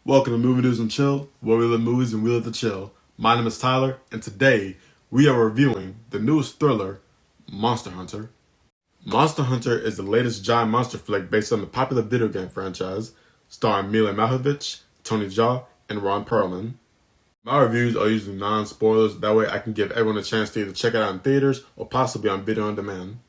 Welcome to Movie News and Chill, where we live movies and we live to chill. My name is Tyler, and today we are reviewing the newest thriller, Monster Hunter. Monster Hunter is the latest giant monster flick based on the popular video game franchise, starring Mila Jovovich, Tony Jaa, and Ron Perlman. My reviews are usually non-spoilers, that way I can give everyone a chance to either check it out in theaters or possibly on video on demand.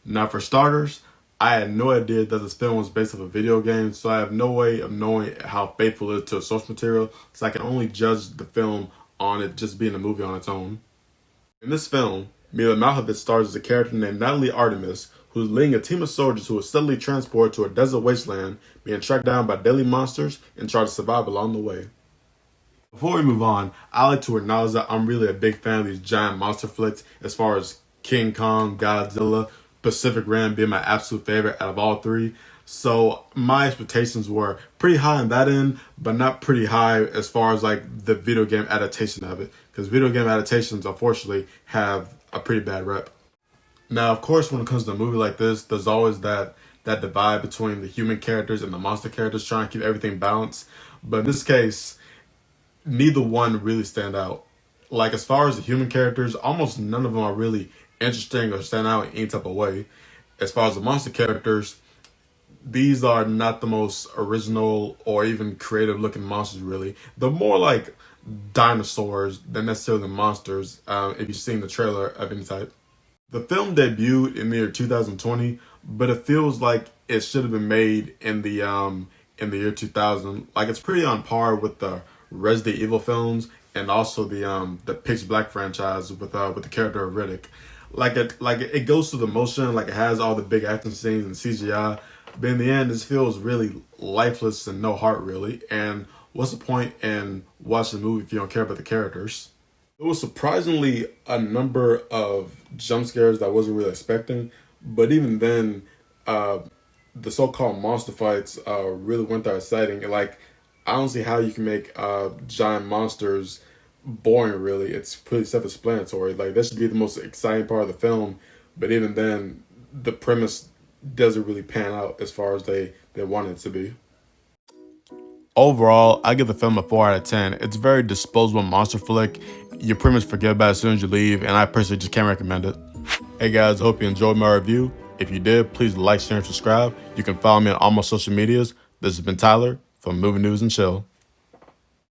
Now for starters, I had no idea that this film was based off a video game, so I have no way of knowing how faithful it is to the source material, so I can only judge the film on it just being a movie on its own. In this film, Mila Jovovich stars as a character named Natalie Artemis, who is leading a team of soldiers who are suddenly transported to a desert wasteland, being tracked down by deadly monsters and try to survive along the way. Before we move on, I like to acknowledge that I'm really a big fan of these giant monster flicks, as far as King Kong, Godzilla, Pacific Rim being my absolute favorite out of all three. So my expectations were pretty high on that end, but not pretty high as far as like the video game adaptation of it, because video game adaptations unfortunately have a pretty bad rep. Now, of course, when it comes to a movie like this, there's always that divide between the human characters and the monster characters, trying to keep everything balanced. But in this case, neither one really stand out. Like, as far as the human characters, almost none of them are really interesting or stand out in any type of way. As far as the monster characters, these are not the most original or even creative looking monsters, really. They're more like dinosaurs than necessarily monsters, if you've seen the trailer of any type. The film debuted in the year 2020, but it feels like it should have been made in the year 2000. Like, it's pretty on par with the Resident Evil films and also the Pitch Black franchise with the character of Riddick. It goes through the motion, like it has all the big action scenes and CGI, but in the end, this feels really lifeless and no heart really. And what's the point in watching the movie if you don't care about the characters? There was surprisingly a number of jump scares that I wasn't really expecting, but even then, the so-called monster fights really weren't that exciting. Like, I don't see how you can make giant monsters boring, really. It's pretty self-explanatory. Like, that should be the most exciting part of the film, but even then, the premise doesn't really pan out as far as they want it to be. Overall, I give the film a 4 out of 10. It's a very disposable monster flick. You pretty much forget about it as soon as you leave, and I personally just can't recommend it. Hey guys, hope you enjoyed my review. If you did, please like, share, and subscribe. You can follow me on all my social medias. This has been Tyler from Movie News and Chill.